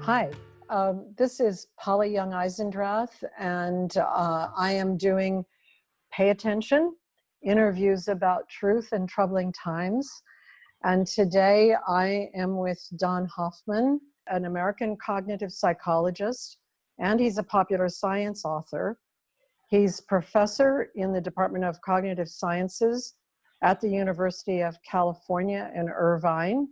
Hi, this is Polly Young-Eisendrath, and I am doing Pay Attention, interviews about truth in troubling times. And today I am with Don Hoffman, an American cognitive psychologist, and he's a popular science author. He's professor in the Department of Cognitive Sciences at the University of California in Irvine.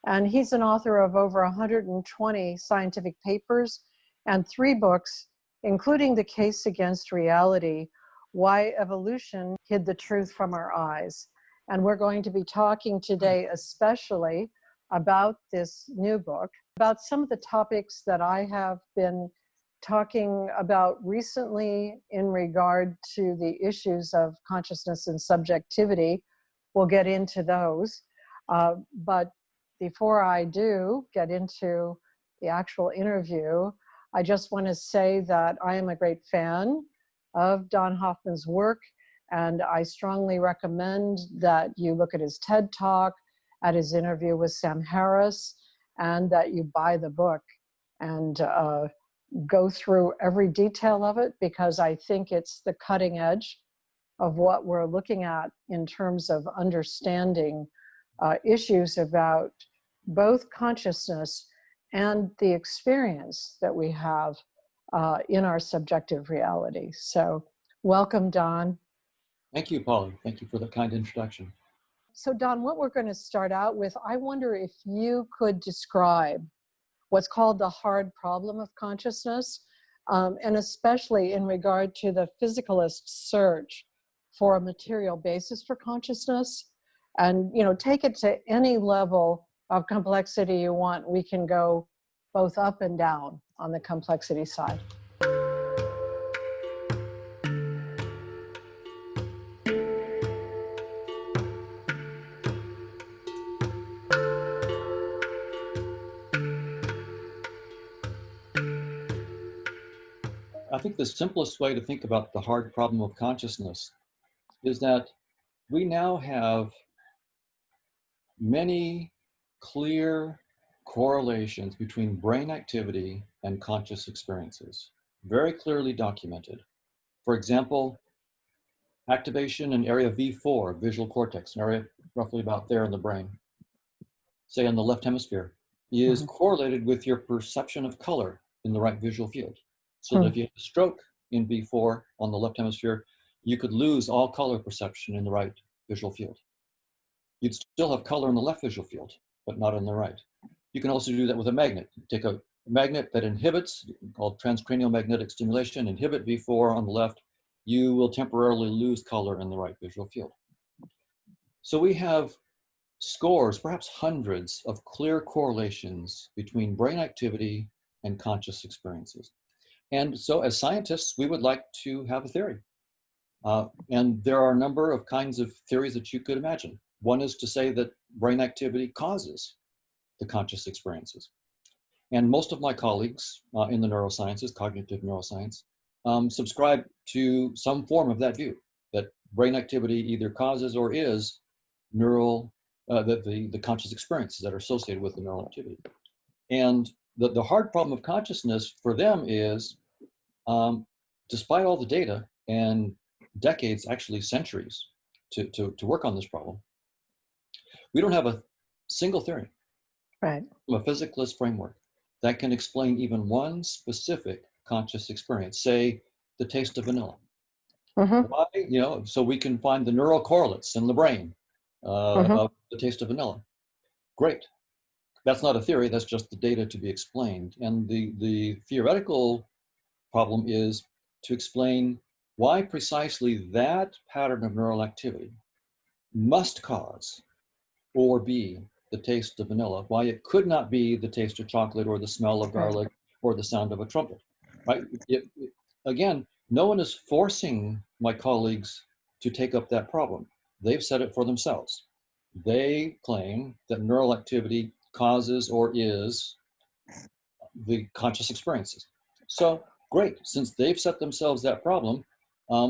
And he's an author of over 120 scientific papers and 3 books, including The Case Against Reality, Why Evolution Hid the Truth from Our Eyes. And we're going to be talking today especially about this new book, about some of the topics that I have been talking about recently in regard to the issues of consciousness and subjectivity. We'll get into those. But before I do get into the actual interview, I just want to say that I am a great fan of Don Hoffman's work, and I strongly recommend that you look at his TED Talk, at his interview with Sam Harris, and that you buy the book and go through every detail of it, because I think it's the cutting edge of what we're looking at in terms of understanding issues about both consciousness and the experience that we have in our subjective reality. So welcome, Don. Thank you, Polly. Thank you for the kind introduction. So Don, what we're going to start out with, I wonder if you could describe what's called the hard problem of consciousness, and especially in regard to the physicalist search for a material basis for consciousness. And, take it to any level of complexity you want. We can go both up and down on the complexity side. I think the simplest way to think about the hard problem of consciousness is that we now have many clear correlations between brain activity and conscious experiences, very clearly documented. For example, activation in area V4, visual cortex, an area roughly about there in the brain, say in the left hemisphere, is correlated with your perception of color in the right visual field. So that if you have a stroke in V4 on the left hemisphere, you could lose all color perception in the right visual field. You'd still have color in the left visual field, but not in the right. You can also do that with a magnet. Take a magnet that inhibits, called transcranial magnetic stimulation, inhibit V4 on the left, you will temporarily lose color in the right visual field. So we have scores, perhaps hundreds, of clear correlations between brain activity and conscious experiences. And so as scientists, we would like to have a theory. And there are a number of kinds of theories that you could imagine. One is to say that brain activity causes the conscious experiences. And most of my colleagues in the neurosciences, cognitive neuroscience, subscribe to some form of that view, that brain activity either causes or is the conscious experiences that are associated with the neural activity. And the hard problem of consciousness for them is, despite all the data and decades, actually centuries, to work on this problem, we don't have a single theory, right, from a physicalist framework that can explain even one specific conscious experience, say the taste of vanilla. Why? So we can find the neural correlates in the brain of the taste of vanilla. Great. That's not a theory, that's just the data to be explained. And the theoretical problem is to explain why precisely that pattern of neural activity must cause or be the taste of vanilla, why it could not be the taste of chocolate or the smell of garlic or the sound of a trumpet, right? Again, no one is forcing my colleagues to take up that problem. They've said it for themselves. They claim that neural activity causes or is the conscious experiences. So great, since they've set themselves that problem,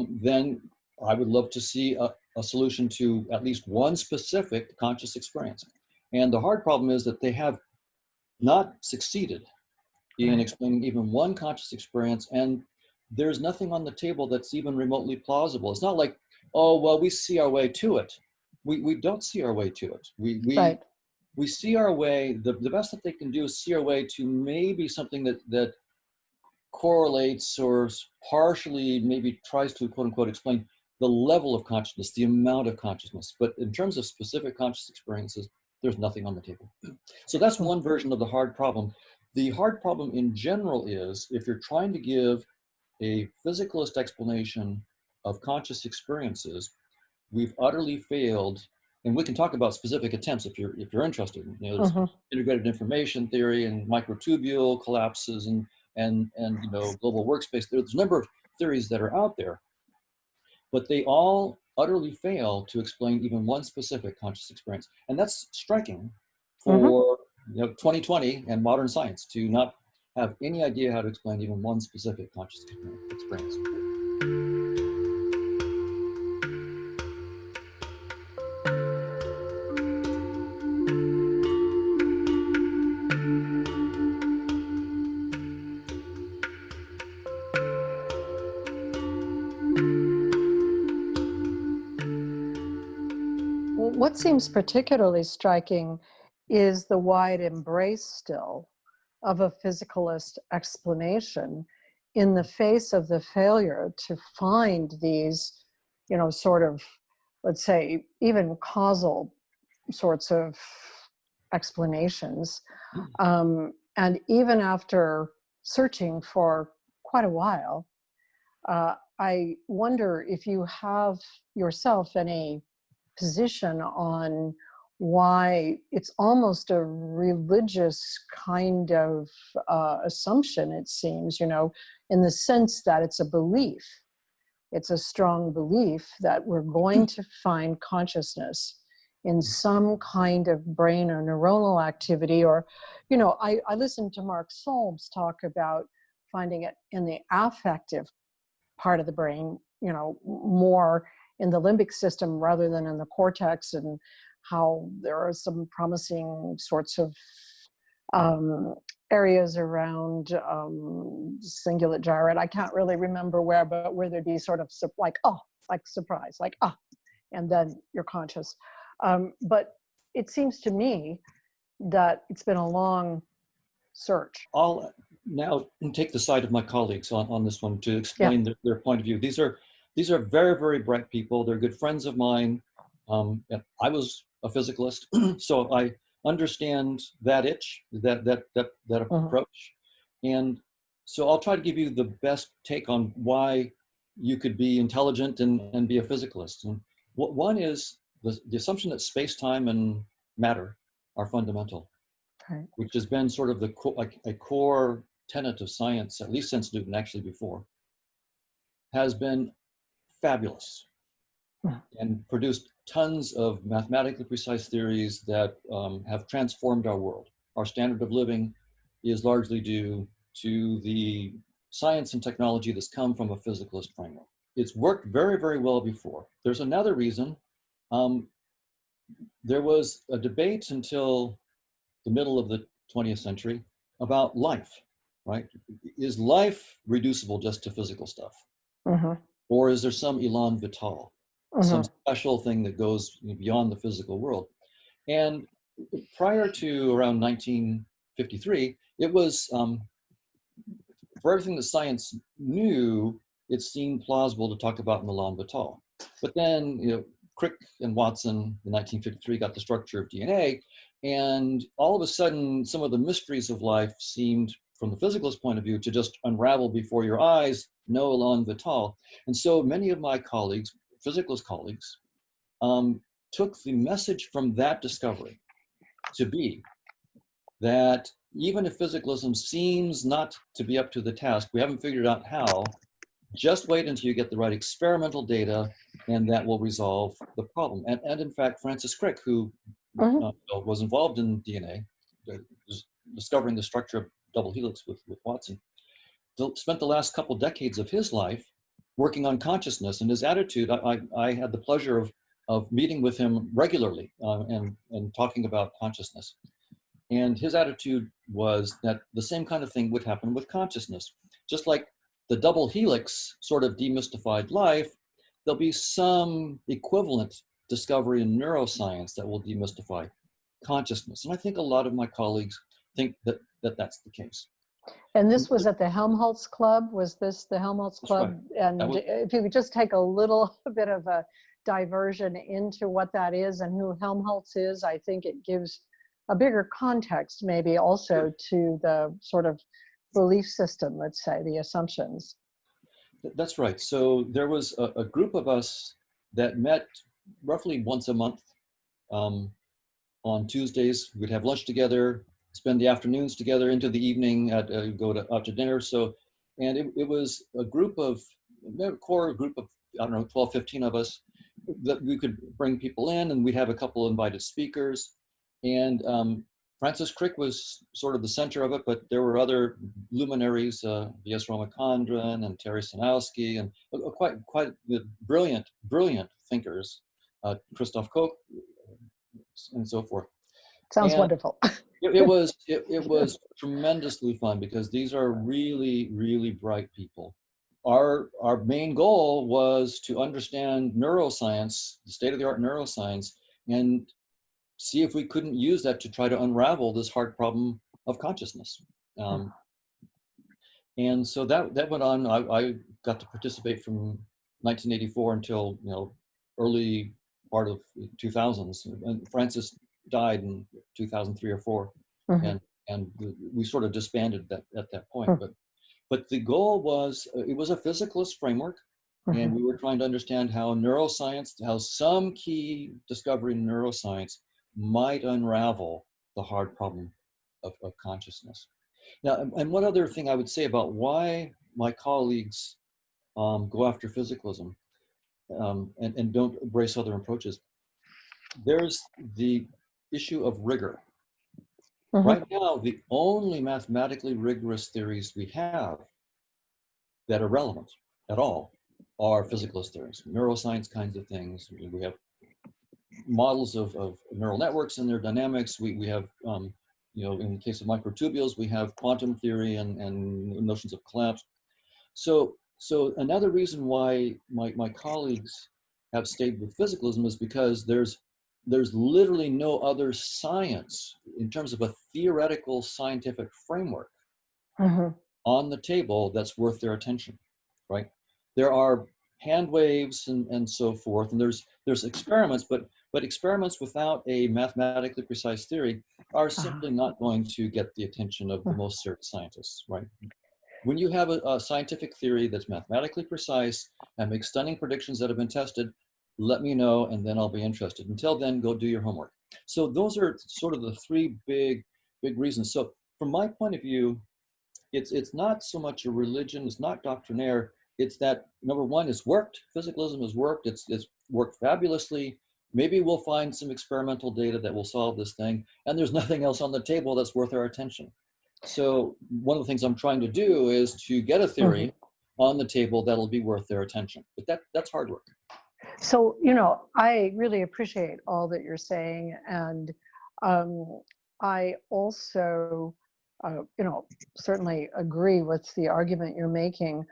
then I would love to see a solution to at least one specific conscious experience. And the hard problem is that they have not succeeded in Right. explaining even one conscious experience, and there's nothing on the table that's even remotely plausible. It's not like, oh, well, we see our way to it. We don't see our way to it. Right. We see our way, the best that they can do is see our way to maybe something that correlates or partially maybe tries to quote unquote explain the level of consciousness, the amount of consciousness. But in terms of specific conscious experiences, there's nothing on the table. So that's one version of the hard problem. The hard problem in general is if you're trying to give a physicalist explanation of conscious experiences, we've utterly failed. And we can talk about specific attempts if you're interested. You know, there's Mm-hmm. integrated information theory and microtubule collapses and you know, global workspace. There's a number of theories that are out there, but they all utterly fail to explain even one specific conscious experience. And that's striking Mm-hmm. for, you know, 2020 and modern science to not have any idea how to explain even one specific conscious experience. Well, what seems particularly striking is the wide embrace still of a physicalist explanation in the face of the failure to find these, sort of, let's say, even causal sorts of explanations. And even after searching for quite a while, I wonder if you have yourself any position on why it's almost a religious kind of assumption, it seems, in the sense that it's a belief. It's a strong belief that we're going to find consciousness in some kind of brain or neuronal activity. Or, I listened to Mark Solms talk about finding it in the affective part of the brain, more in the limbic system rather than in the cortex, and how there are some promising sorts of areas around cingulate gyrate. I can't really remember where, but where there'd be sort of like surprise, like, and then you're conscious. But it seems to me that it's been a long search. I'll now take the side of my colleagues on this one to Yeah. explain their point of view. These are very, very bright people. They're good friends of mine. I was a physicalist, so I understand that itch, that approach. And so I'll try to give you the best take on why you could be intelligent and be a physicalist. And one is the assumption that space-time and matter are fundamental, Right. which has been sort of a core tenet of science, at least since Newton, actually before, has been fabulous and produced tons of mathematically precise theories that have transformed our world. Our standard of living is largely due to the science and technology that's come from a physicalist framework. It's worked very, very well before. There's another reason. There was a debate until the middle of the 20th century about life, right? Is life reducible just to physical stuff? Or is there some elan vital, some special thing that goes beyond the physical world? And prior to around 1953, it was, for everything that science knew, it seemed plausible to talk about an elan vital. But then, Crick and Watson in 1953 got the structure of DNA, and all of a sudden, some of the mysteries of life seemed, from the physicalist point of view, to just unravel before your eyes, no elan vital. And so many of my colleagues, physicalist colleagues, took the message from that discovery to be that even if physicalism seems not to be up to the task, we haven't figured out how, just wait until you get the right experimental data, and that will resolve the problem. And in fact, Francis Crick, who was involved in DNA, discovering the structure of double helix with Watson, spent the last couple decades of his life working on consciousness. And his attitude, I had the pleasure of meeting with him regularly and talking about consciousness. And his attitude was that the same kind of thing would happen with consciousness. Just like the double helix sort of demystified life, there'll be some equivalent discovery in neuroscience that will demystify consciousness. And I think a lot of my colleagues think that that's the case. And this was at the Helmholtz Club? Was this the Helmholtz Club? Right. And if you could just take a little bit of a diversion into what that is and who Helmholtz is, I think it gives a bigger context maybe also to the sort of belief system, let's say, the assumptions. That's right. So there was a group of us that met roughly once a month. On Tuesdays, we'd have lunch together, spend the afternoons together into the evening, go out to dinner. So, and it was a core group of, I don't know, 12, 15 of us that we could bring people in, and we'd have a couple of invited speakers. And Francis Crick was sort of the center of it, but there were other luminaries, V.S. Ramachandran and Terry Sanowski, and quite brilliant thinkers, Christoph Koch, and so forth. Sounds and wonderful. it was tremendously fun because these are really, really bright people. Our main goal was to understand neuroscience, the state-of-the-art neuroscience, and see if we couldn't use that to try to unravel this hard problem of consciousness. And so that went on. I got to participate from 1984 until early part of 2000s. And Francis died in 2003 or 4, and we sort of disbanded that at that point. But the goal was, it was a physicalist framework, and we were trying to understand how neuroscience, how some key discovery in neuroscience might unravel the hard problem of consciousness. Now, and one other thing I would say about why my colleagues go after physicalism and don't embrace other approaches, there's the issue of rigor. Right now, the only mathematically rigorous theories we have that are relevant at all are physicalist theories, neuroscience kinds of things. We have models of neural networks and their dynamics. We have, in the case of microtubules, we have quantum theory and notions of collapse. So another reason why my colleagues have stayed with physicalism is because there's literally no other science in terms of a theoretical scientific framework on the table that's worth their attention, right? There are hand waves and so forth, and there's experiments, but experiments without a mathematically precise theory are simply not going to get the attention of the most serious scientists, right? When you have a scientific theory that's mathematically precise and makes stunning predictions that have been tested, let me know, and then I'll be interested. Until then, go do your homework. So those are sort of the three big reasons. So from my point of view, it's not so much a religion, it's not doctrinaire. It's that, number one, it's worked. Physicalism has worked. It's worked fabulously. Maybe we'll find some experimental data that will solve this thing, and there's nothing else on the table that's worth our attention. So one of the things I'm trying to do is to get a theory on the table that'll be worth their attention. But that's hard work. So, I really appreciate all that you're saying. And I also, certainly agree with the argument you're making.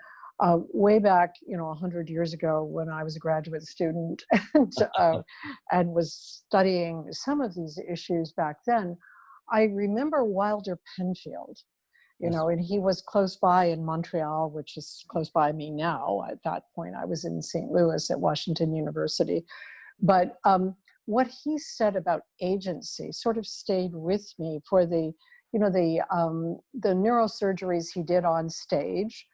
Way back, 100 years ago when I was a graduate student and was studying some of these issues back then, I remember Wilder Penfield, and he was close by in Montreal, which is close by me now. At that point, I was in St. Louis at Washington University. But what he said about agency sort of stayed with me for the neurosurgeries he did on stage,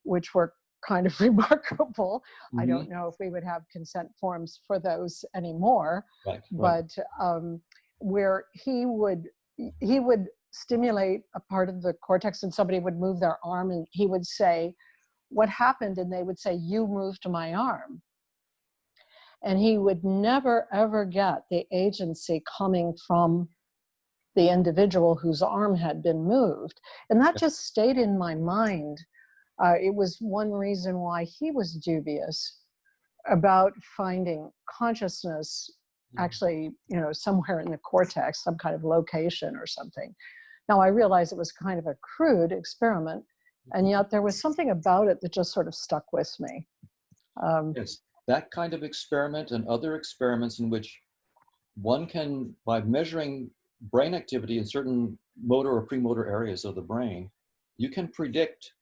which were kind of remarkable. I don't know if we would have consent forms for those anymore, but where he would stimulate a part of the cortex and somebody would move their arm and he would say, "What happened?" And they would say, "You moved my arm." And he would never, ever get the agency coming from the individual whose arm had been moved. And that just stayed in my mind. It was one reason why he was dubious about finding consciousness actually, somewhere in the cortex, some kind of location or something. Now I realized it was kind of a crude experiment, and yet there was something about it that just sort of stuck with me. Yes, that kind of experiment and other experiments in which one can, by measuring brain activity in certain motor or premotor areas of the brain, you can predict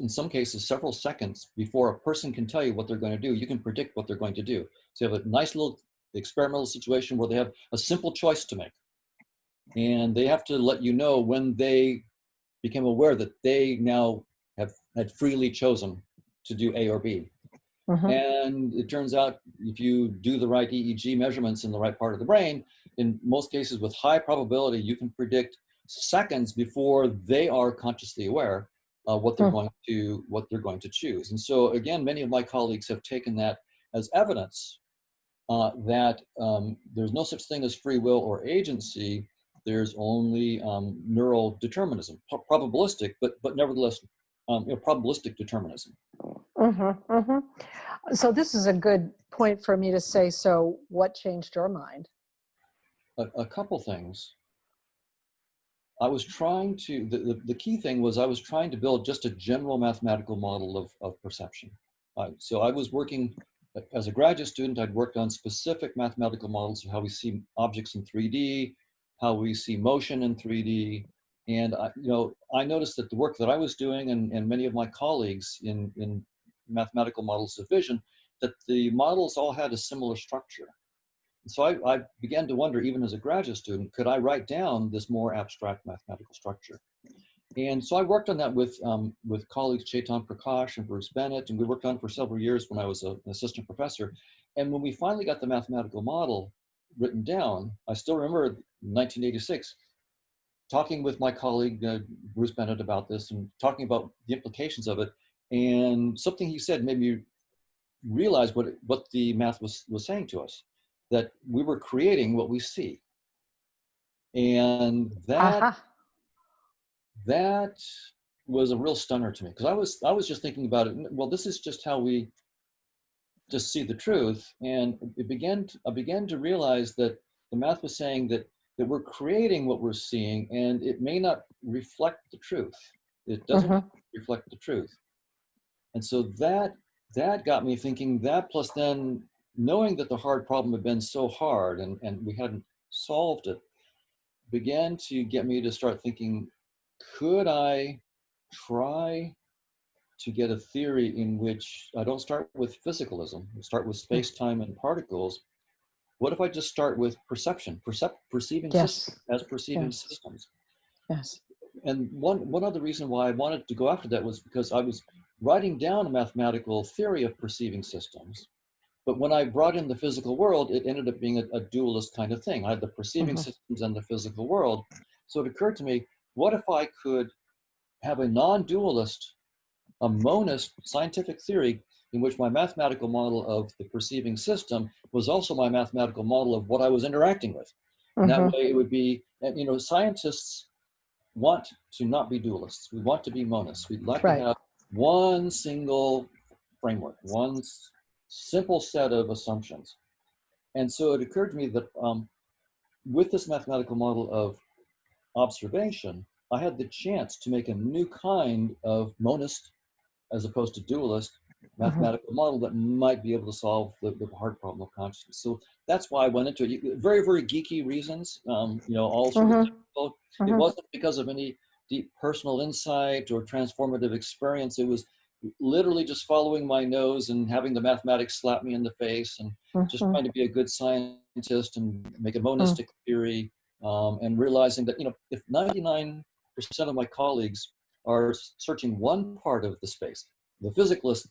in some cases, several seconds before a person can tell you what they're going to do. You can predict what they're going to do. So you have a nice little experimental situation where they have a simple choice to make. And they have to let you know when they became aware that they now had freely chosen to do A or B. Mm-hmm. And it turns out if you do the right EEG measurements in the right part of the brain, in most cases with high probability, you can predict seconds before they are consciously aware what they're going to choose. And so again, many of my colleagues have taken that as evidence that there's no such thing as free will or agency. There's only neural determinism, probabilistic, but nevertheless probabilistic determinism. Mm-hmm, mm-hmm. So this is a good point for me to say, so what changed your mind? A couple things. I was trying to, the key thing was I was trying to build just a general mathematical model of perception. So I was working, as a graduate student, I'd worked on specific mathematical models of how we see objects in 3D, how we see motion in 3D. And I noticed that the work that I was doing and many of my colleagues in mathematical models of vision, that the models all had a similar structure. So I began to wonder, even as a graduate student, could I write down this more abstract mathematical structure? And so I worked on that with colleagues Chetan Prakash and Bruce Bennett, and we worked on it for several years when I was an assistant professor. And when we finally got the mathematical model written down, I still remember 1986, talking with my colleague Bruce Bennett about this and talking about the implications of it. And something he said made me realize what the math was saying to us, that we were creating what we see. And that was a real stunner to me, because I was just thinking about it, well, this is just how we just see the truth. And I began to realize that the math was saying that we're creating what we're seeing, and it may not reflect the truth. It doesn't reflect the truth. And so that got me thinking, that plus then knowing that the hard problem had been so hard and we hadn't solved it, began to get me to start thinking, could I try to get a theory in which I don't start with physicalism, I start with space-time and particles. What if I just start with perception, perceiving systems as perceiving systems? Yes. And one other reason why I wanted to go after that was because I was writing down a mathematical theory of perceiving systems. But when I brought in the physical world, it ended up being a dualist kind of thing. I had the perceiving systems and the physical world. So it occurred to me, what if I could have a non-dualist, a monist scientific theory in which my mathematical model of the perceiving system was also my mathematical model of what I was interacting with. And that way it would be, and scientists want to not be dualists. We want to be monists. We'd like to have one single framework, one simple set of assumptions. And so it occurred to me that with this mathematical model of observation, I had the chance to make a new kind of monist, as opposed to dualist, mathematical model that might be able to solve the hard problem of consciousness. So that's why I went into it. Very, very geeky reasons, all sort of difficult. It wasn't because of any deep personal insight or transformative experience. It was literally just following my nose and having the mathematics slap me in the face and just trying to be a good scientist and make a monistic theory, and realizing that, if 99% of my colleagues are searching one part of the space, the physicalist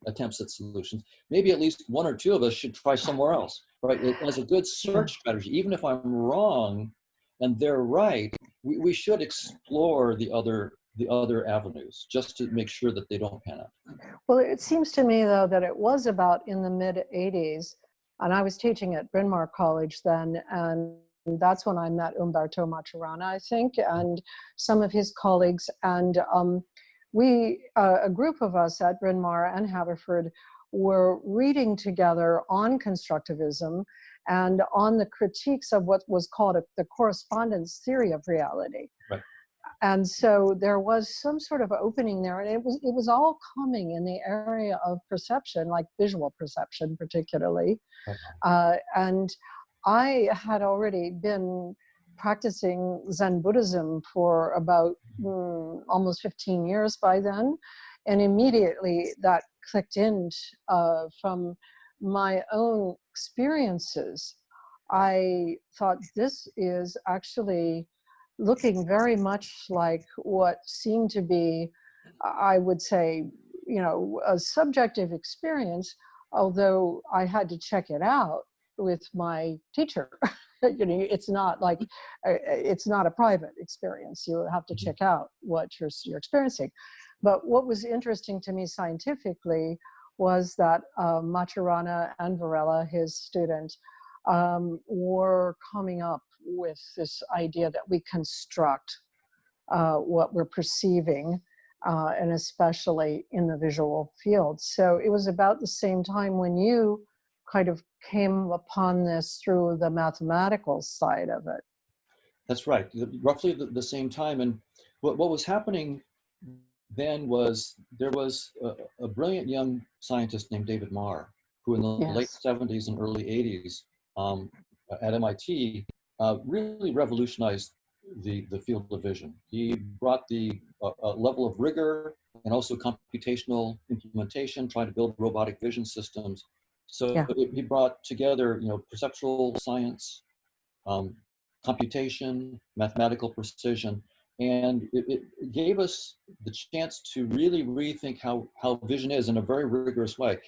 attempts at solutions, maybe at least one or two of us should try somewhere else, right? As a good search strategy, even if I'm wrong and they're right, we should explore the other avenues just to make sure that they don't pan out. Well, it seems to me, though, that it was about in the mid-'80s, and I was teaching at Bryn Mawr College then, and that's when I met Umberto Maturana, I think, and some of his colleagues. And we, a group of us at Bryn Mawr and Haverford, were reading together on constructivism and on the critiques of what was called the correspondence theory of reality. Right. And so there was some sort of opening there, and it was all coming in the area of perception, like visual perception particularly. And I had already been practicing Zen Buddhism for about almost 15 years by then. And immediately that clicked in from my own experiences. I thought this is actually looking very much like what seemed to be, I would say, a subjective experience, although I had to check it out with my teacher. It's not like, it's not a private experience. You have to check out what you're experiencing. But what was interesting to me scientifically was that Maturana and Varela, his student, were coming up with this idea that we construct what we're perceiving, and especially in the visual field. So it was about the same time when you kind of came upon this through the mathematical side of it. That's right, roughly the same time. And what was happening then was there was a brilliant young scientist named David Marr, who in the late 70s and early 80s at MIT really revolutionized the field of vision. He brought the level of rigor and also computational implementation, trying to build robotic vision systems. So he brought together, perceptual science, computation, mathematical precision, and it gave us the chance to really rethink how vision is in a very rigorous way.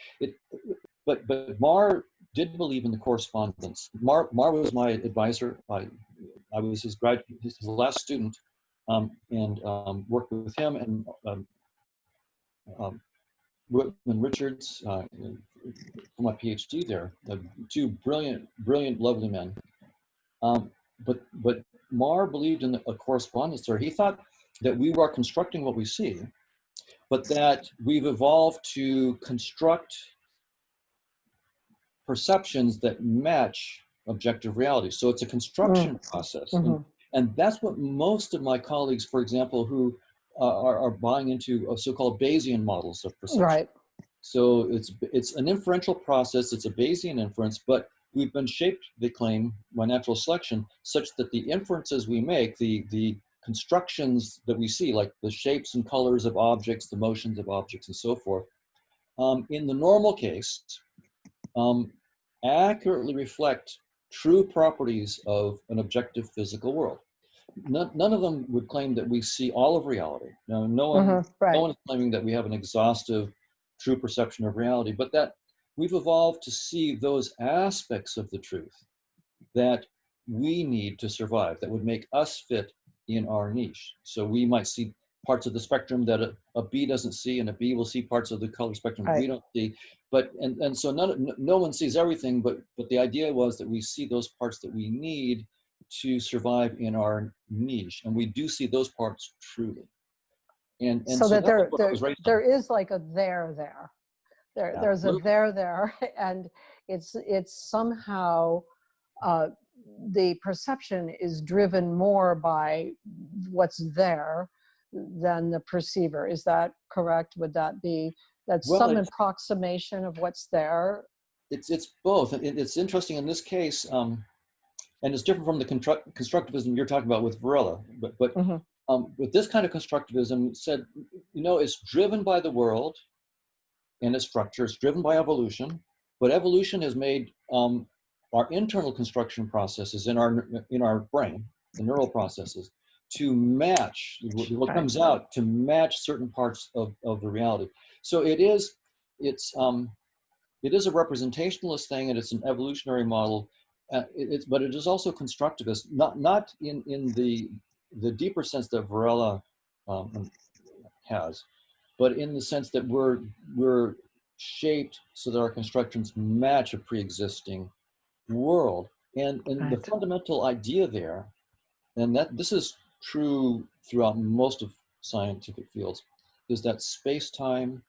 But Marr did believe in the correspondence. Marr was my advisor. I was his last student, and worked with him and Whitman Richards for my PhD there. Two brilliant, lovely men. But Marr believed in a correspondence theory. He thought that we are constructing what we see, but that we've evolved to construct perceptions that match objective reality. So it's a construction process. And that's what most of my colleagues, for example, who are buying into so-called Bayesian models of perception. Right. So it's an inferential process. It's a Bayesian inference, but we've been shaped, they claim, by natural selection, such that the inferences we make, the constructions that we see, like the shapes and colors of objects, the motions of objects, and so forth, in the normal case, accurately reflect true properties of an objective physical world. None of them would claim that we see all of reality. Now, no one is claiming that we have an exhaustive, true perception of reality, but that we've evolved to see those aspects of the truth that we need to survive, that would make us fit in our niche. So we might see parts of the spectrum that a bee doesn't see, and a bee will see parts of the color spectrum we don't see. But and so no one sees everything, but the idea was that we see those parts that we need to survive in our niche, and we do see those parts truly. And so that there is like a there's a there, and it's somehow the perception is driven more by what's there than the perceiver. Is that correct? Would that be some approximation of what's there? It's both. It's interesting in this case, and it's different from the constructivism you're talking about with Varela. But with this kind of constructivism, said, it's driven by the world and its structure. It's driven by evolution, but evolution has made our internal construction processes in our brain, the neural processes, to match what comes out, to match certain parts of the reality. So it's a representationalist thing, and it's an evolutionary model. But it is also constructivist, not in the deeper sense that Varela has, but in the sense that we're shaped so that our constructions match a pre-existing world. And the fundamental idea there, and that this is true throughout most of scientific fields, is that space-time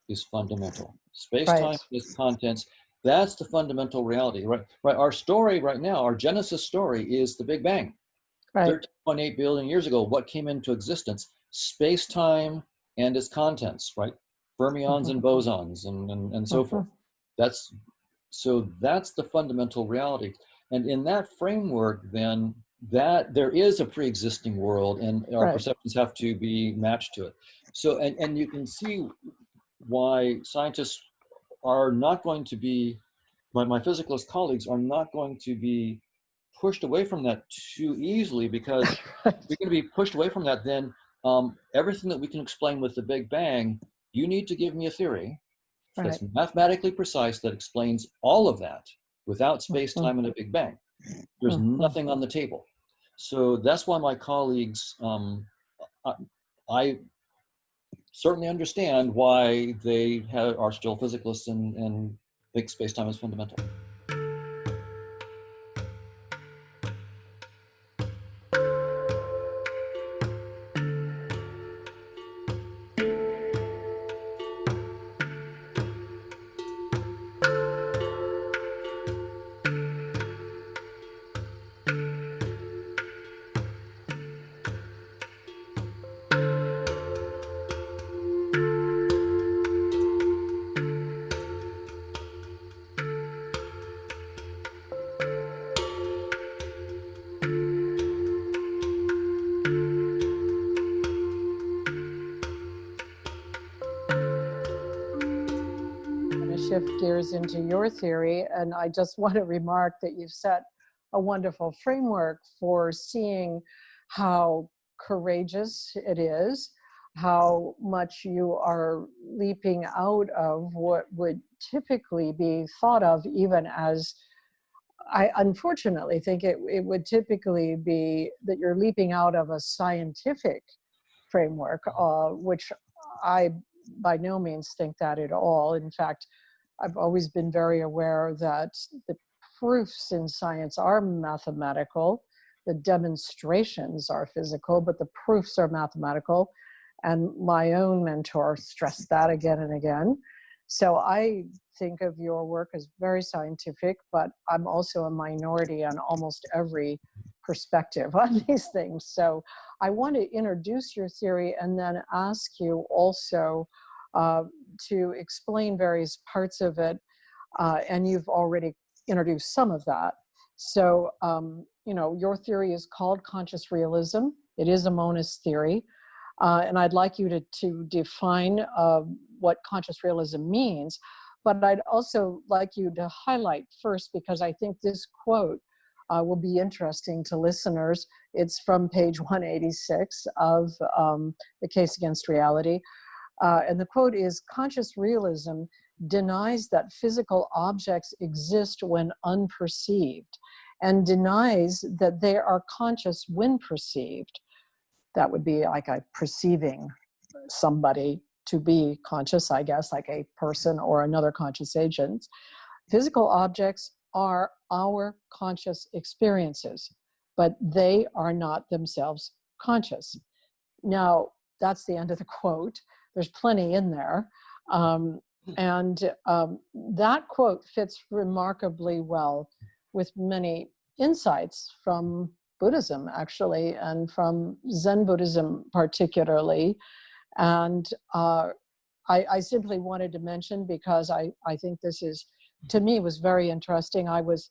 is fundamental. Space-time Right. and its contents, that's the fundamental reality, right? Right. Our story right now, our Genesis story is the Big Bang. Right. 13.8 billion years ago, what came into existence? Space-time and its contents, right? Fermions Mhm. and bosons and so forth. Mhm. That's the fundamental reality. And in that framework, then, that there is a pre-existing world and our Right. perceptions have to be matched to it. So, and you can see why scientists are not going to be, my physicalist colleagues are not going to be pushed away from that too easily, because if Right. we're going to be pushed away from that, then everything that we can explain with the Big Bang, you need to give me a theory Right. that's mathematically precise that explains all of that without space, Mhm. time, and a Big Bang. There's Mhm. nothing on the table. So that's why my colleagues, I, I certainly understand why they are still physicalists and think space, time is fundamental. Going to shift gears into your theory, and I just want to remark that you've set a wonderful framework for seeing how courageous it is, how much you are leaping out of what would typically be thought of even as, I unfortunately think it would typically be that you're leaping out of a scientific framework, which I by no means think that at all. In fact, I've always been very aware that the proofs in science are mathematical, the demonstrations are physical, but the proofs are mathematical. And my own mentor stressed that again and again. So I think of your work as very scientific, but I'm also a minority on almost every perspective on these things. So I want to introduce your theory and then ask you also to explain various parts of it. And you've already introduced some of that. So, your theory is called conscious realism. It is a monist theory. And I'd like you to define what conscious realism means. But I'd also like you to highlight first, because I think this quote will be interesting to listeners. It's from page 186 of The Case Against Reality. And the quote is, conscious realism denies that physical objects exist when unperceived and denies that they are conscious when perceived. That would be like a perceiving somebody to be conscious, I guess, like a person or another conscious agent. Physical objects are our conscious experiences, but they are not themselves conscious. Now, that's the end of the quote. There's plenty in there. And that quote fits remarkably well with many insights from Buddhism, actually, and from Zen Buddhism particularly. And I simply wanted to mention, because I think this is, to me, was very interesting. I was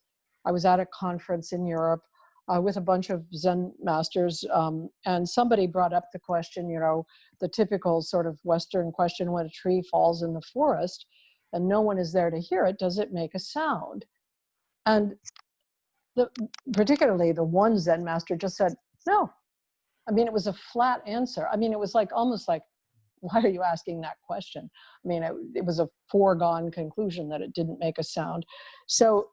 at a conference in Europe with a bunch of Zen masters, and somebody brought up the question, the typical sort of Western question: when a tree falls in the forest and no one is there to hear it, does it make a sound? And particularly the one Zen master just said, no. I mean, it was a flat answer. I mean, it was like almost like, why are you asking that question? I mean, it was a foregone conclusion that it didn't make a sound. So,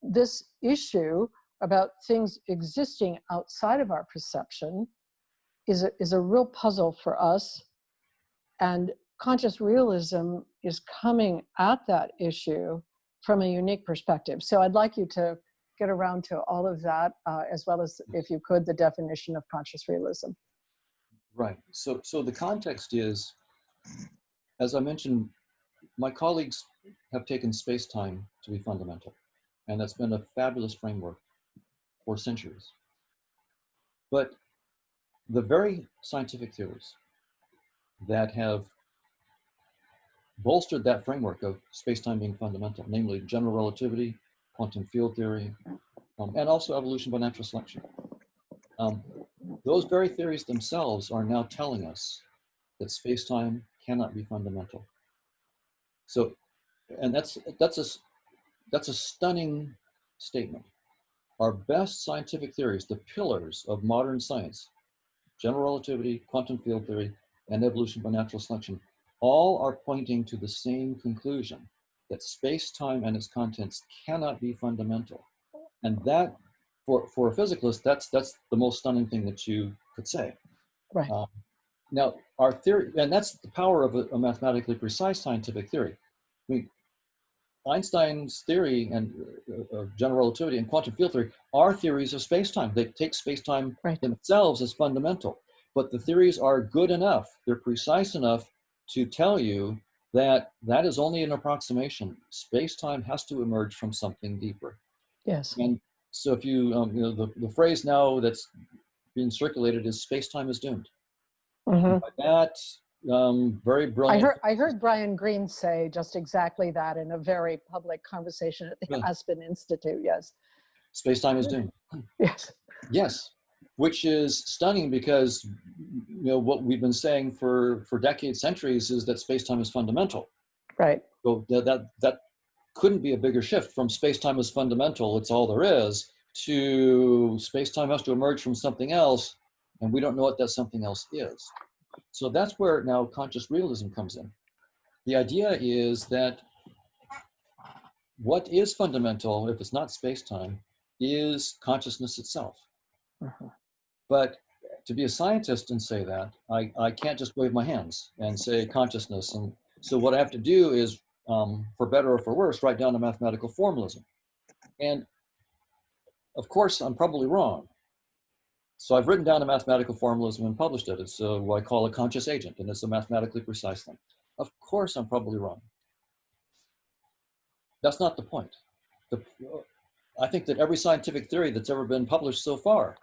this issue about things existing outside of our perception is a real puzzle for us. And conscious realism is coming at that issue from a unique perspective. So I'd like you to get around to all of that, as well as, if you could, the definition of conscious realism. Right. So the context is, as I mentioned, my colleagues have taken space-time to be fundamental, and that's been a fabulous framework for centuries. But the very scientific theories that have bolstered that framework of space-time being fundamental, namely general relativity, quantum field theory, and also evolution by natural selection. Those very theories themselves are now telling us that space-time cannot be fundamental. So, and that's a stunning statement. Our best scientific theories, the pillars of modern science, general relativity, quantum field theory, and evolution by natural selection, all are pointing to the same conclusion, that space-time and its contents cannot be fundamental. And that, for a physicalist, that's the most stunning thing that you could say. Right. Now, our theory, and that's the power of a mathematically precise scientific theory. I mean, Einstein's theory and general relativity and quantum field theory are theories of space-time. They take space-time themselves as fundamental, but the theories are good enough, they're precise enough to tell you that that is only an approximation. Space-time has to emerge from something deeper. Yes. And so if you, the phrase now that's being circulated is space-time is doomed. Mm-hmm. By that, very brilliant. I heard Brian Greene say just exactly that in a very public conversation at the Aspen Institute. Yes. Space-time is doomed. Yes. Yes, which is stunning because what we've been saying for decades, centuries is that space-time is fundamental. Right. So that couldn't be a bigger shift from space-time is fundamental, it's all there is, to space-time has to emerge from something else, and we don't know what that something else is. So that's where now conscious realism comes in. The idea is that what is fundamental, if it's not space-time, is consciousness itself. Mm-hmm. But to be a scientist and say that, I can't just wave my hands and say consciousness. And so what I have to do is, for better or for worse, write down a mathematical formalism. And of course, I'm probably wrong. So I've written down a mathematical formalism and published it. It's what I call a conscious agent, and it's a mathematically precise thing. Of course, I'm probably wrong. That's not the point. I think that every scientific theory that's ever been published so far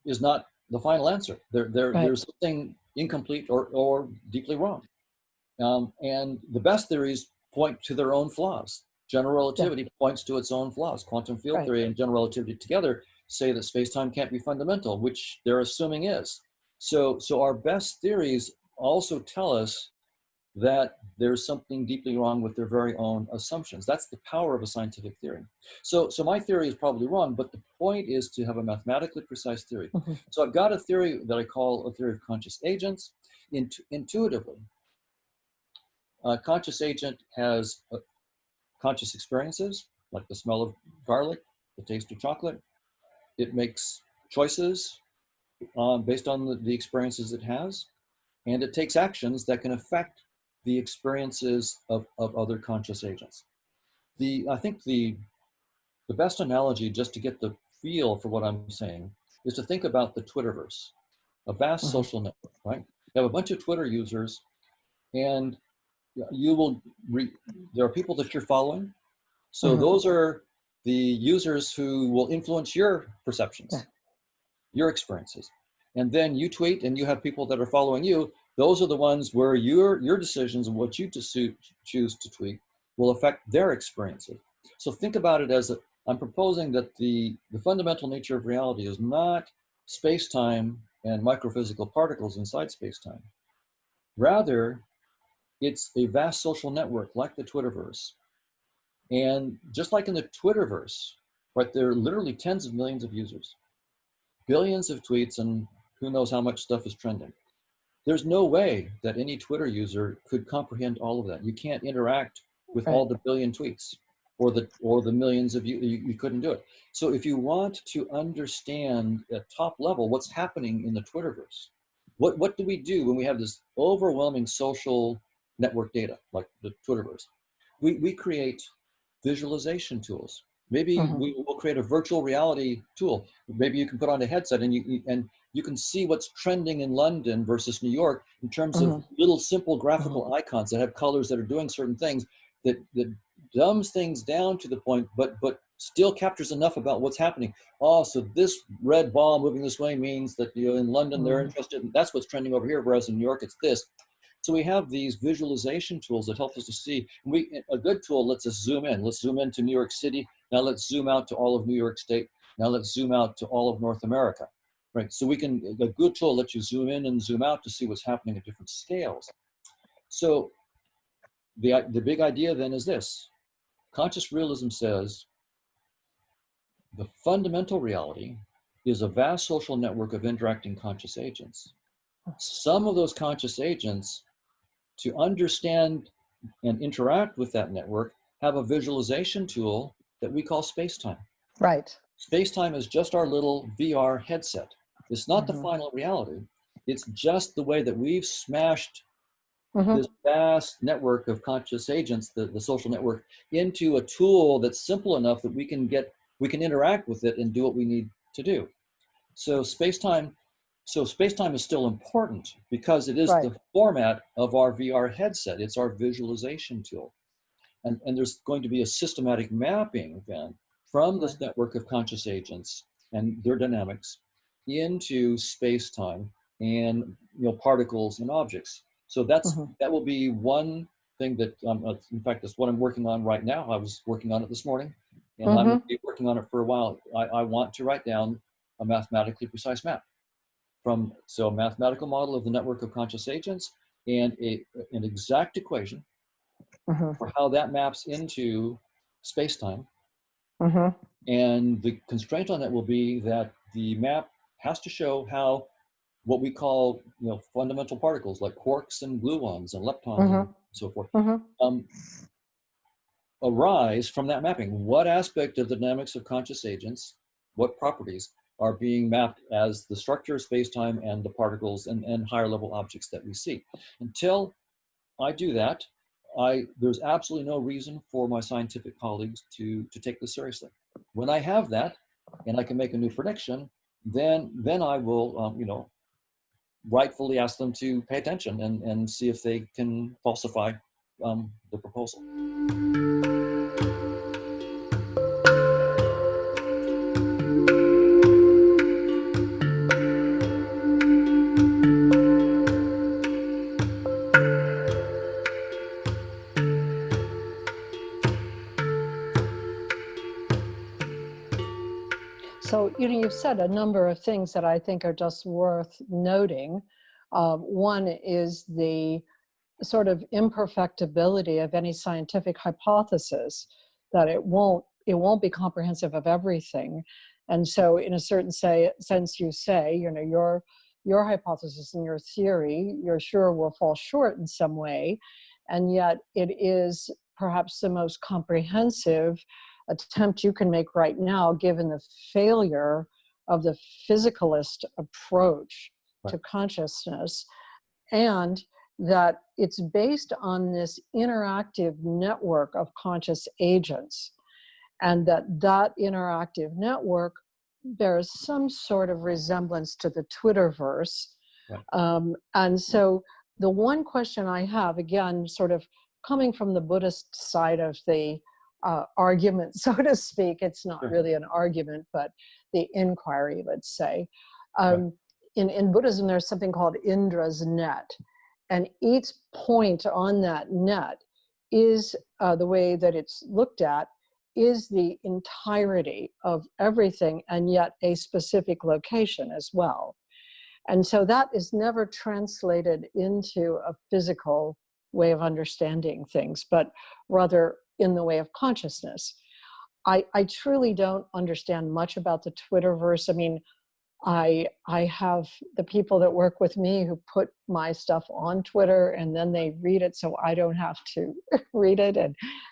is not the final answer. There's something incomplete or deeply wrong. And the best theories point to their own flaws. General relativity points to its own flaws. Quantum field theory and general relativity together say that space-time can't be fundamental, which they're assuming is. So our best theories also tell us that there's something deeply wrong with their very own assumptions. That's the power of a scientific theory. So my theory is probably wrong, but the point is to have a mathematically precise theory. Mm-hmm. So I've got a theory that I call a theory of conscious agents. Intuitively, a conscious agent has conscious experiences, like the smell of garlic, the taste of chocolate. It makes choices based on the experiences it has, and it takes actions that can affect the experiences of other conscious agents. I think the best analogy, just to get the feel for what I'm saying, is to think about the Twitterverse, a vast social network, right? You have a bunch of Twitter users, and there are people that you're following. So those are the users who will influence your perceptions, your experiences. And then you tweet and you have people that are following you. Those are the ones where your decisions and what you choose to tweet will affect their experiences. So think about it as I'm proposing that the fundamental nature of reality is not space-time and microphysical particles inside space-time. Rather, it's a vast social network like the Twitterverse. And just like in the Twitterverse, right, there are literally tens of millions of users, billions of tweets, and who knows how much stuff is trending. There's no way that any Twitter user could comprehend all of that. You can't interact with all the billion tweets or the millions of you couldn't do it. So if you want to understand at top level what's happening in the Twitterverse, what do we do when we have this overwhelming social network data like the Twitterverse? We create visualization tools. Maybe we will create a virtual reality tool. Maybe you can put on a headset and you can see what's trending in London versus New York in terms of Mhm. little simple Mhm. graphical icons that have colors that are doing certain things, that dumbs things down to the point, but still captures enough about what's happening. Oh, so this red ball moving this way means that, you know, in London they're Mhm. interested in, that's what's trending over here, whereas in New York it's this. So we have these visualization tools that help us to see. A good tool lets us zoom in. Let's zoom into New York City. Now let's zoom out to all of New York State. Now let's zoom out to all of North America. Right. So a good tool lets you zoom in and zoom out to see what's happening at different scales. So the big idea then is this. Conscious realism says the fundamental reality is a vast social network of interacting conscious agents. Some of those conscious agents, to understand and interact with that network, have a visualization tool that we call Spacetime. Right. Spacetime is just our little VR headset. It's not the Mhm. final reality. It's just the way that we've smashed Mhm. this vast network of conscious agents, the social network, into a tool that's simple enough that we can interact with it and do what we need to do. So space-time is still important because it is Right. the format of our VR headset. It's our visualization tool. And there's going to be a systematic mapping then from Right. this network of conscious agents and their dynamics into space-time and, you know, particles and objects. So Mhm. that will be one thing that, in fact, that's what I'm working on right now. I was working on it this morning, and I'm going Mhm. to be working on it for a while. I want to write down a mathematically precise map so a mathematical model of the network of conscious agents and an exact equation Mhm. for how that maps into space-time. Mhm. And the constraint on that will be that the map has to show how what we call, you know, fundamental particles like quarks and gluons and leptons and Mhm. so forth, Mhm. um, arise from that mapping. What aspect of the dynamics of conscious agents, what properties are being mapped as the structure of space-time and the particles and higher level objects that we see? Until I do that, there's absolutely no reason for my scientific colleagues to take this seriously. When I have that, and I can make a new prediction, then I will, you know, rightfully ask them to pay attention and see if they can falsify the proposal. So, you've said a number of things that I think are just worth noting. One is the sort of imperfectibility of any scientific hypothesis, that it won't be comprehensive of everything. And so in a certain sense, you say, your hypothesis and your theory, you're sure will fall short in some way, and yet it is perhaps the most comprehensive attempt you can make right now, given the failure of the physicalist approach Right. to consciousness, and that it's based on this interactive network of conscious agents, and that interactive network bears some sort of resemblance to the Twitterverse. Right. And so the one question I have, again, sort of coming from the Buddhist side of the argument, so to speak, it's not Sure. really an argument, but the inquiry, let's say. Right. Um, in Buddhism, there's something called Indra's net. And each point on that net is, the way that it's looked at, is the entirety of everything, and yet a specific location as well. And so that is never translated into a physical way of understanding things, but rather in the way of consciousness. I truly don't understand much about the Twitterverse. I mean, I have the people that work with me who put my stuff on Twitter, and then they read it so I don't have to read it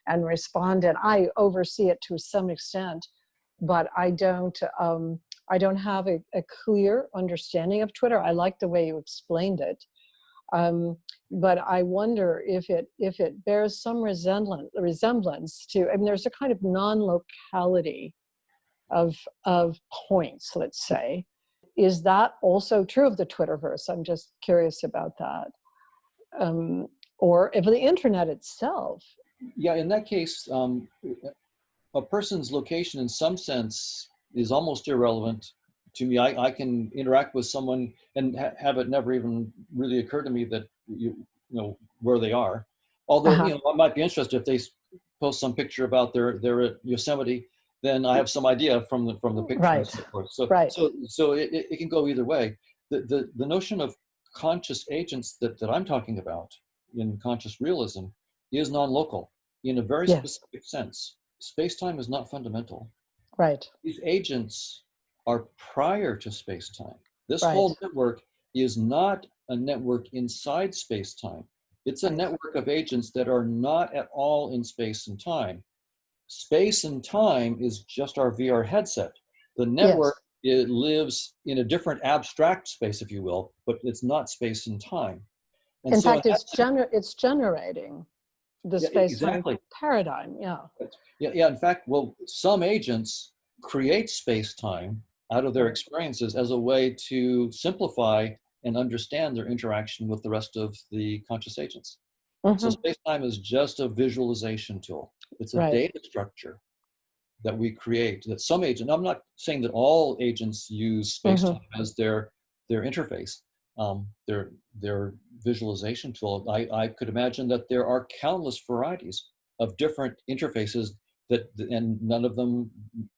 and respond. And I oversee it to some extent, but I don't have a clear understanding of Twitter. I like the way you explained it. Um, but I wonder if it bears some resemblance to, I mean, there's a kind of non-locality of points, let's say. is that also true of the Twitterverse? I'm just curious about that. Or of the internet itself. Yeah, in that case, a person's location in some sense is almost irrelevant to me. I can interact with someone and have it never even really occur to me that you know where they are. Although Uh-huh. you know, I might be interested if they post some picture about they're at Yosemite, then I have some idea from the picture and Right, so forth. So right. it can go either way. The notion of conscious agents that I'm talking about in conscious realism is non-local in a very Yes, specific sense. Space-time is not fundamental. right, These agents are prior to space-time. This right, whole network is not a network inside space-time. It's a right. network of agents that are not at all in space and time. Space and time is just our VR headset. The network, Yes. it lives in a different abstract space, if you will, but it's not space and time. And In so in fact, that sense, it's generating the yeah, space-time exactly. paradigm. Yeah. Yeah. In fact, well, some agents create space-time out of their Right. experiences as a way to simplify and understand their interaction with the rest of the conscious agents. So Hmm. space-time is just a visualization tool. It's a Right. data structure that we create. That some agent. I'm not saying that all agents use Hmm. space-time as their interface, their visualization tool. I could imagine that there are countless varieties of different interfaces that, and none of them,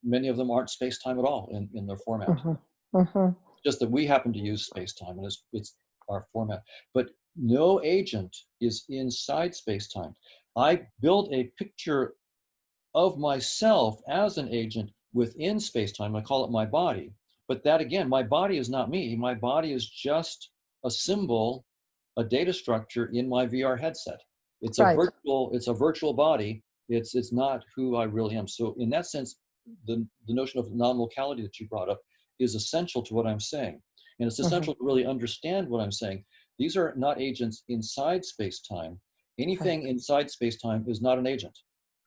many of them aren't space-time at all in their format. Hmm. Hmm. Just that we happen to use space-time and it's our format. But no agent is inside space-time. I built a picture of myself as an agent within space-time. I call it my body. But that again, my body is not me. My body is just a symbol, a data structure in my VR headset. Right. It's a virtual body. It's not who I really am. So in that sense, the notion of non-locality that you brought up is essential to what I'm saying. And it's Hmm. essential to really understand what I'm saying. These are not agents inside space-time. Right. Anything inside space-time is not an agent.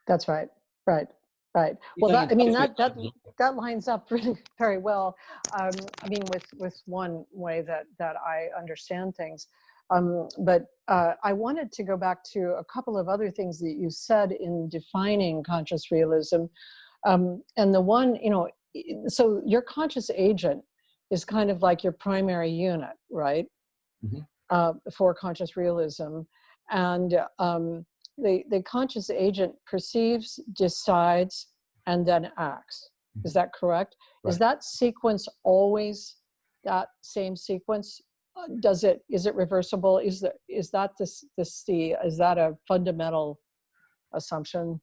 That's right. Right. Right. Well, Anything I mean, inside space-time is that lines up really very well. I mean, with one way that I understand things. But I wanted to go back to a couple of other things that you said in defining conscious realism. And the one, so your conscious agent is kind of like your primary unit, right? Mhm. For conscious realism. And the conscious agent perceives, decides, and then acts. Is Mhm. that correct? Is Right. that sequence always that same sequence? Is it reversible? Is that a fundamental assumption?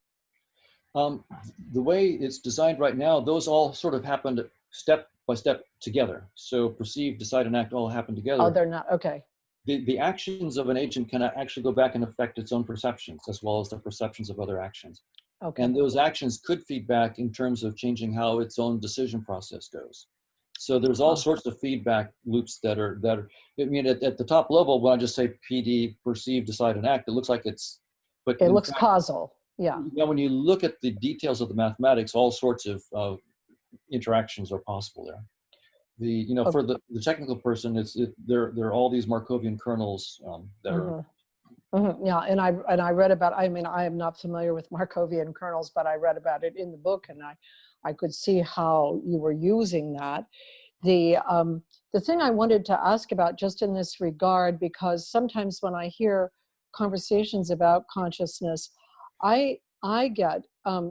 Um, the way it's designed right now, those all sort of happened step by step together. So perceive, decide, and act all happen Oh, together. they're not. Okay. The actions of an agent can actually go back and affect its own perceptions as well as the perceptions of other actions. Okay. And those actions could feed back in terms of changing how its own decision process goes. So there's all Huh. sorts of feedback loops that are, I mean, at the top level, when I just say PD, perceive, decide, and act, it looks like it's, but It in looks fact, causal. Yeah. now when you look at the details of the mathematics, all sorts of interactions are possible there. For Okay. the technical person, there are all these Markovian kernels that are. Hmm. Hmm. Yeah, and I read about. I mean, I am not familiar with Markovian kernels, but I read about it in the book, and I could see how you were using that. The thing I wanted to ask about, just in this regard, because sometimes when I hear conversations about consciousness, I get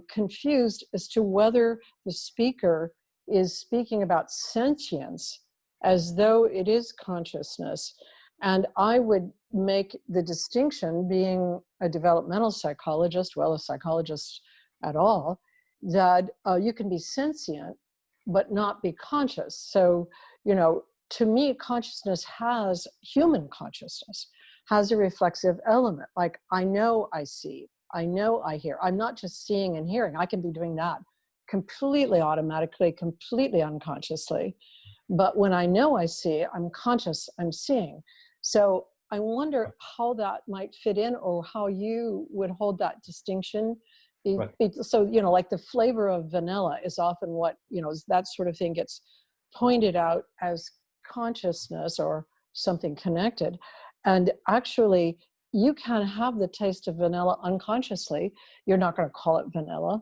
confused as to whether the speaker is speaking about sentience as though it is consciousness. And I would make the distinction, being a developmental psychologist, well, a psychologist at all, that you can be sentient but not be conscious. So, to me, human consciousness has a reflexive element. Like, I know I see, I know I hear. I'm not just seeing and hearing. I can be doing that completely automatically, completely unconsciously. But when I know I see, I'm conscious, I'm seeing. So I wonder how that might fit in, or how you would hold that distinction. Right. So, like the flavor of vanilla is often what, that sort of thing gets pointed out as consciousness or something connected. And actually, you can have the taste of vanilla unconsciously. You're not going to call it vanilla,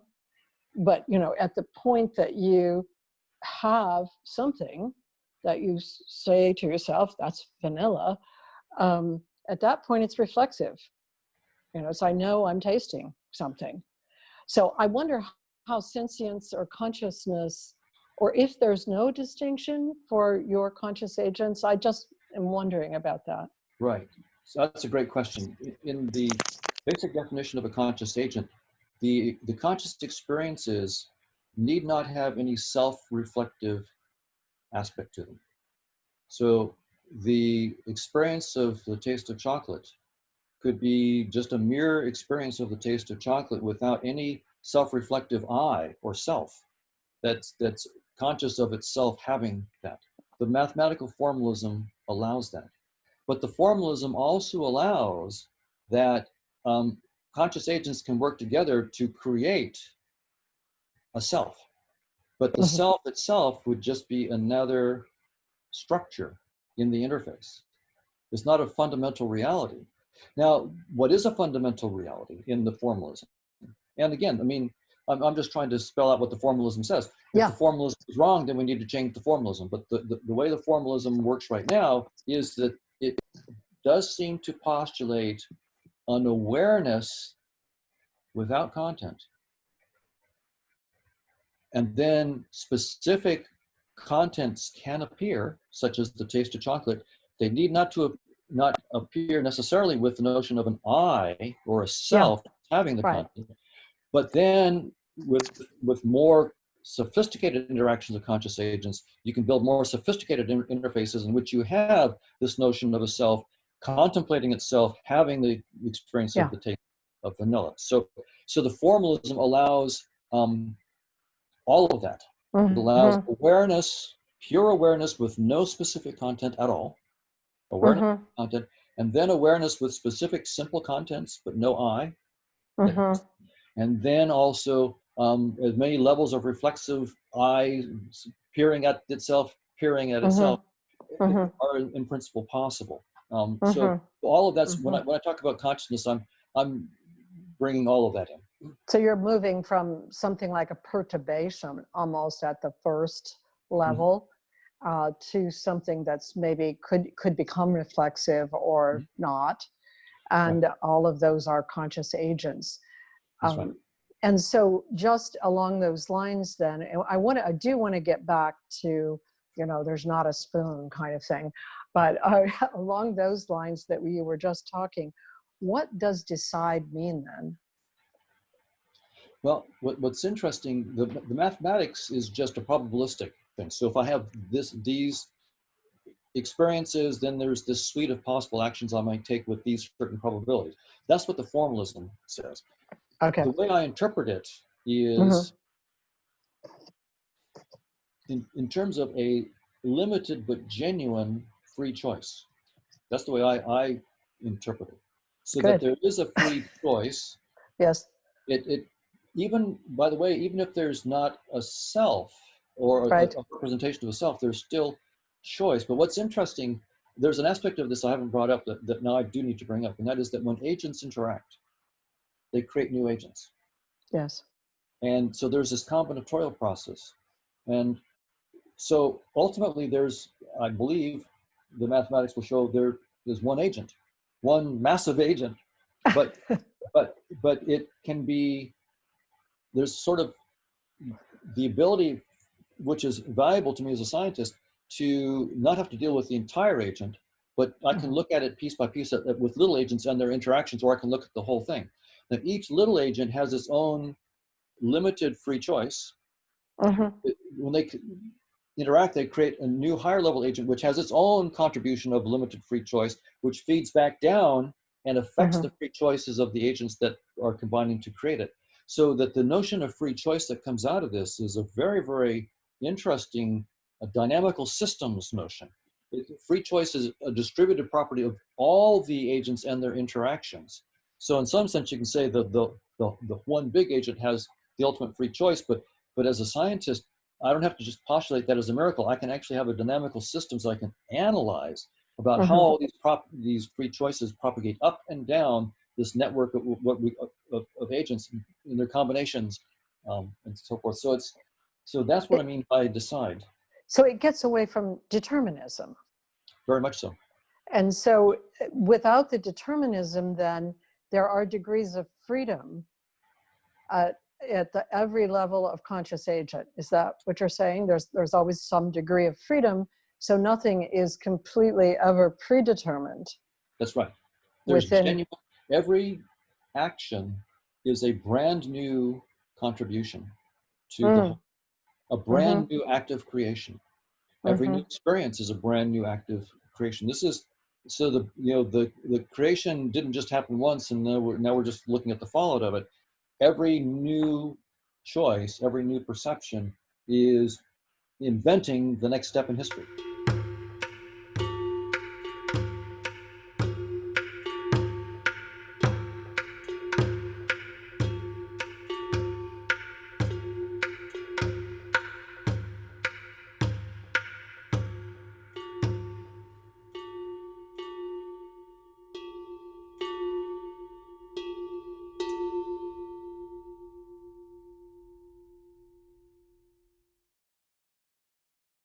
but at the point that you have something that you say to yourself, that's vanilla, at that point it's reflexive. So I know I'm tasting something. So I wonder how sentience or consciousness, or if there's no distinction for your conscious agents. I just am wondering about that. Right. So that's a great question. In the basic definition of a conscious agent, the conscious experiences need not have any self-reflective aspect to them. So the experience of the taste of chocolate could be just a mere experience of the taste of chocolate without any self-reflective I or self that's conscious of itself having that. The mathematical formalism allows that. But the formalism also allows that conscious agents can work together to create a self. But the self itself would just be another structure in the interface. It's not a fundamental reality. Now, what is a fundamental reality in the formalism? And again, I mean, I'm just trying to spell out what the formalism says. If the formalism is wrong, then we need to change the formalism. But the way the formalism works right now is that it does seem to postulate an awareness without content. And then specific contents can appear, such as the taste of chocolate. They need not appear necessarily with the notion of an I or a self having the content, but then with more sophisticated interactions of conscious agents, you can build more sophisticated interfaces in which you have this notion of a self contemplating itself, having the experience of the taste of vanilla. So the formalism allows all of that. It allows awareness, pure awareness with no specific content at all, awareness of content, and then awareness with specific simple contents, but no I. And then also as many levels of reflexive I peering at itself, are in principle possible. So all of that's, when I talk about consciousness, I'm bringing all of that in. So you're moving from something like a perturbation almost at the first level to something that's maybe could become reflexive or not. And all of those are conscious agents. And so just along those lines then, I do want to get back to, there's not a spoon kind of thing, but along those lines that we were just talking, what does decide mean then? Well, what's interesting, the mathematics is just a probabilistic thing. So if I have these experiences, then there's this suite of possible actions I might take with these certain probabilities. That's what the formalism says. Okay. The way I interpret it is in terms of a limited but genuine free choice. That's the way I interpret it. So that there is a free choice. Yes. It even, by the way, even if there's not a self or a representation of a self, there's still choice. But what's interesting, there's an aspect of this I haven't brought up that now I do need to bring up, and that is that when agents interact, they create new agents. Yes. And so there's this combinatorial process. And so ultimately I believe the mathematics will show there's one agent, one massive agent, but it can be, there's sort of the ability, which is valuable to me as a scientist, to not have to deal with the entire agent, but I can look at it piece by piece with little agents and their interactions, or I can look at the whole thing. Now, each little agent has its own limited free choice. When they interact, they create a new higher level agent, which has its own contribution of limited free choice, which feeds back down and affects the free choices of the agents that are combining to create it. So that the notion of free choice that comes out of this is a very, very interesting dynamical systems notion. Free choice is a distributed property of all the agents and their interactions. So in some sense, you can say that the one big agent has the ultimate free choice, but as a scientist, I don't have to just postulate that as a miracle. I can actually have a dynamical system so I can analyze about how Mm-hmm. all these free choices propagate up and down this network of of agents in their combinations, and so forth. So that's what I mean by decide. So it gets away from determinism. Very much so. And so without the determinism, then there are degrees of freedom at every level of conscious agent. Is that what you're saying? There's always some degree of freedom, so nothing is completely ever predetermined. That's right. There's Within. genuine, every action is a brand new contribution to the Mm, whole, a mm-hmm, brand new act of creation. Every new mm-hmm. experience is a brand new act of creation. This is so the creation didn't just happen once, and now we're just looking at the fallout of it. Every new choice, every new perception is inventing the next step in history.